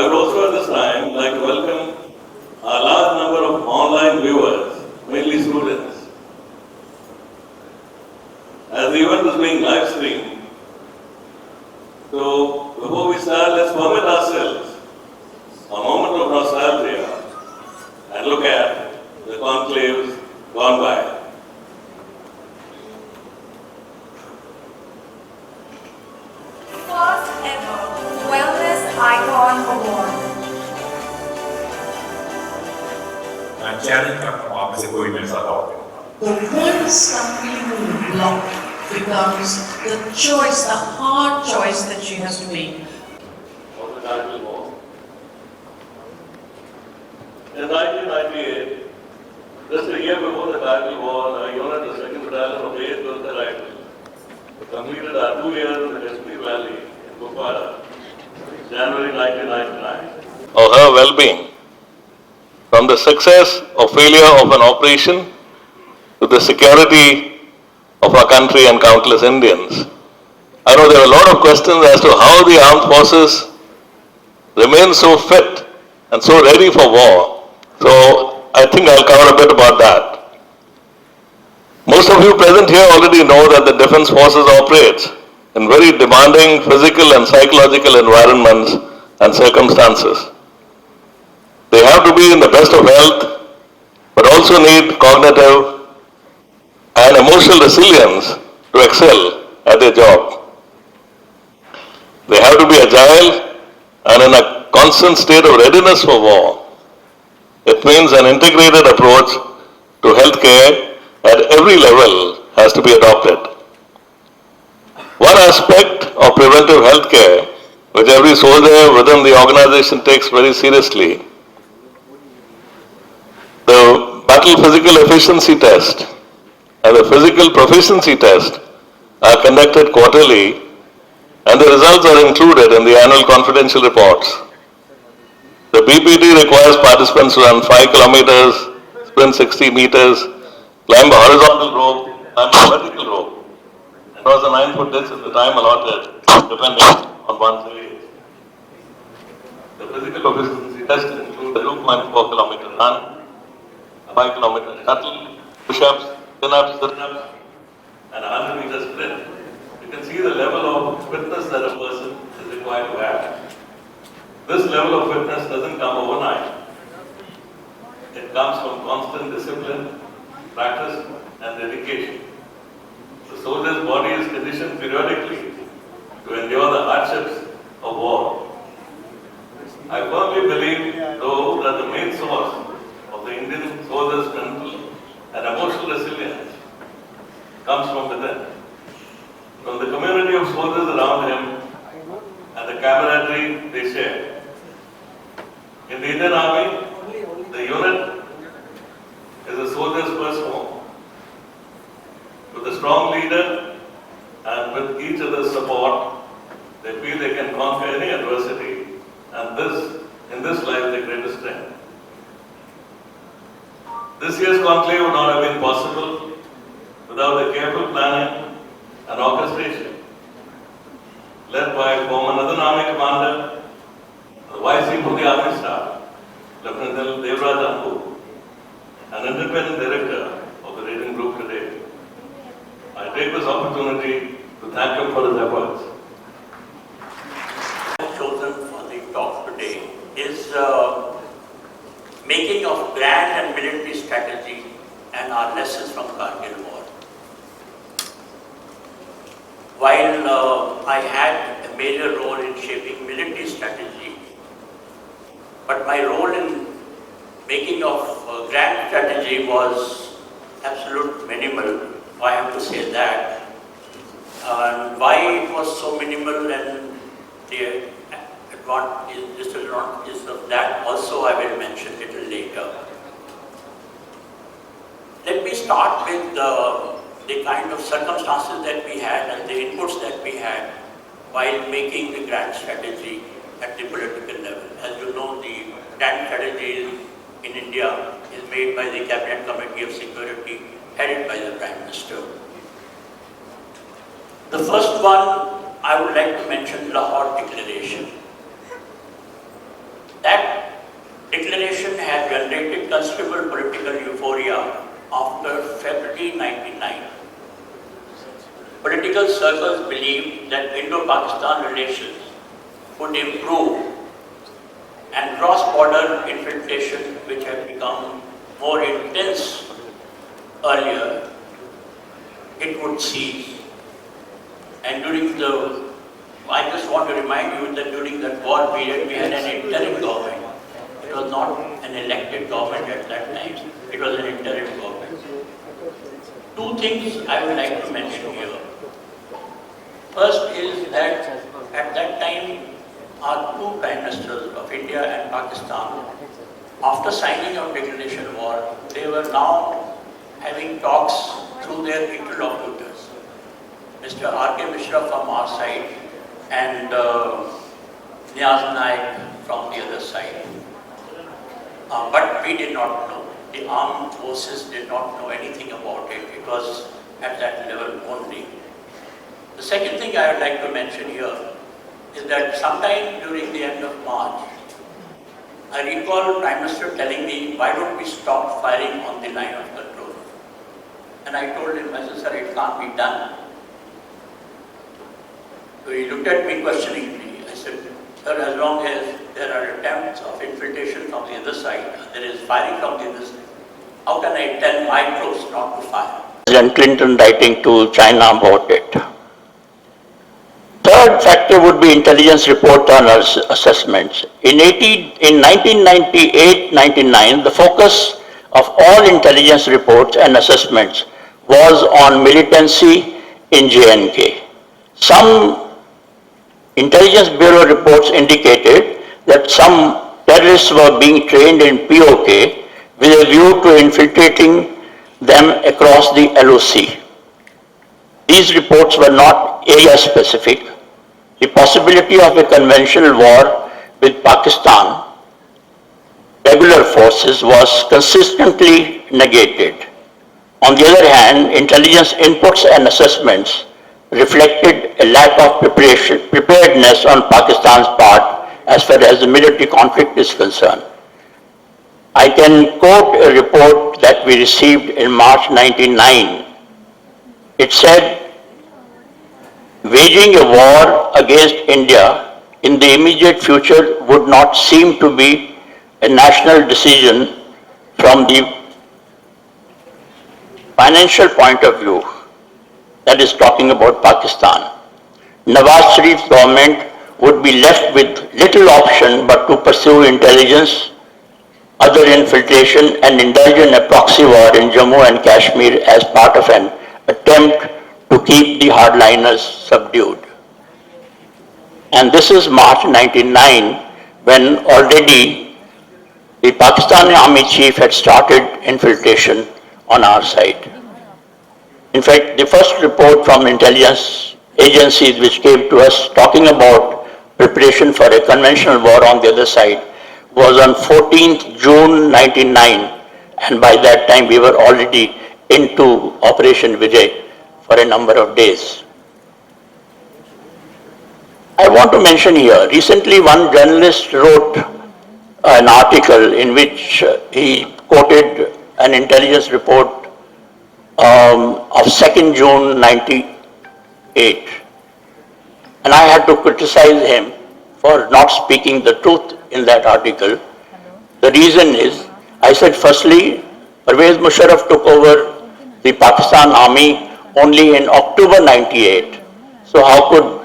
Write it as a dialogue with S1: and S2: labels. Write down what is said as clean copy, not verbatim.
S1: would also at this time like to welcome a large number of online viewers, mainly students. As the event is being live streamed, so before we start, let's permit ourselves a moment of nostalgia and look at the conclaves gone by.
S2: First ever Wellness Icon Award.
S3: Challenge करता हूँ आप में से कोई मेरे साथ आओगे.
S4: The one stumbling block becomes the choice, the hard choice that she has to make.
S1: Of the Kargil War. In 1998, just a year before the Kargil War, our unit, the 2nd Battalion of 8th Gurkha Rifles, completed our 2 years in the Kashmir Valley in Kupwara, January 1999. Of her well-being, from the success or failure of an operation to the security of our country and countless Indians. I know there are a lot of questions as to how the armed forces remain so fit and so ready for war. So I think I'll cover a bit about that. Most of you present here already know that the Defence Forces operates in very demanding physical and psychological environments and circumstances. They have to be in the best of health, but also need cognitive and emotional resilience to excel at their job. They have to be agile and in a constant state of readiness for war. It means an integrated approach to healthcare at every level has to be adopted. One aspect of preventive healthcare, which every soldier within the organization takes very seriously, the battle physical efficiency test and the physical proficiency test are conducted quarterly, and the results are included in the annual confidential reports. The BPT requires participants to run 5 kilometers, sprint 60 meters, climb a horizontal rope, climb a vertical rope, and cross a 9-foot ditch in the time allotted, depending on one's age. The physical proficiency test includes a 2.4 kilometer run, a 5 kilometer shuttle, push-ups, chin-ups, sit-ups, and a 100-meter sprint. You can see the level of fitness that a person is required to have. This level of fitness doesn't come overnight. It comes from constant discipline, practice, and dedication. The soldier's body is conditioned periodically to endure the hardships of war. I firmly believe, though, that the main source of the Indian soldier's mental and emotional resilience comes from within. From the community of soldiers around him and the camaraderie they share. In the Indian Army, the unit is a soldier's first home. With a strong leader and with each other's support, they feel they can conquer any adversity, and in this lies the greatest strength. This year's conclave would not have been possible without the careful planning and orchestration led by former Northern Army Commander, the Vice Chief of the Army Staff, Lieutenant General Ved an independent director of the Radiant Group today. I take this opportunity to thank him for his efforts.
S5: Chosen for the talk today is making of grand and military strategy and our lessons from Kargil War. While I had a major role in shaping military strategy, but my role in making of grand strategy was absolute minimal. I have to say that. And why it was so minimal and the disadvantages of that also I will mention a little later. Let me start with the kind of circumstances that we had and the inputs that we had while making the grand strategy at the political level. As you know, the grand strategy in India is made by the Cabinet Committee of Security, headed by the Prime Minister. The first one I would like to mention, Lahore Declaration. had generated considerable political euphoria after February 99. Political circles believed that Indo-Pakistan relations would improve and cross-border infiltration, which had become more intense earlier, it would cease. And I just want to remind you that during that war period, we had an interim government. It was not an elected government at that time. It was an interim government. Two things I would like to mention here. First is that at that time, our two prime ministers of India and Pakistan, after signing of declaration of war, they were now having talks through their interlocutors. Mr. R.K. Mishra from our side and Niaz Naik from the other side. But we did not know. The armed forces did not know anything about it. It was at that level only. The second thing I would like to mention here is that sometime during the end of March, I recall Prime Minister telling me, why don't we stop firing on the line of control? And I told him, I said, sir, it can't be done. So he looked at me questioningly. I said, sir, as long as there are attempts of infiltration from the other side, there is firing from the other side, how can I tell my troops not to fire?
S6: President Clinton writing to China about it. Third factor would be intelligence report on assessments. In 1998-99, the focus of all intelligence reports and assessments was on militancy in J&K. Some intelligence bureau reports indicated that some terrorists were being trained in POK with a view to infiltrating them across the LOC. These reports were not area specific. The possibility of a conventional war with Pakistan regular forces was consistently negated. On the other hand, intelligence inputs and assessments reflected a lack of preparedness on Pakistan's part as far as the military conflict is concerned. I can quote a report that we received in March 99. It said, waging a war against India in the immediate future would not seem to be a national decision from the financial point of view, that is talking about Pakistan. Nawaz Sharif's government would be left with little option but to pursue intelligence, other infiltration and indulge in a proxy war in Jammu and Kashmir as part of an attempt to keep the hardliners subdued. And this is March 99, when already the Pakistani army chief had started infiltration on our side. In fact, the first report from intelligence agencies which came to us talking about preparation for a conventional war on the other side was on 14th June 99, and by that time we were already into Operation Vijay for a number of days. I want to mention here, recently one journalist wrote an article in which he quoted an intelligence report of 2nd June 98. And I had to criticize him for not speaking the truth in that article. The reason is, I said firstly, Pervez Musharraf took over the Pakistan army only in October 98. So how could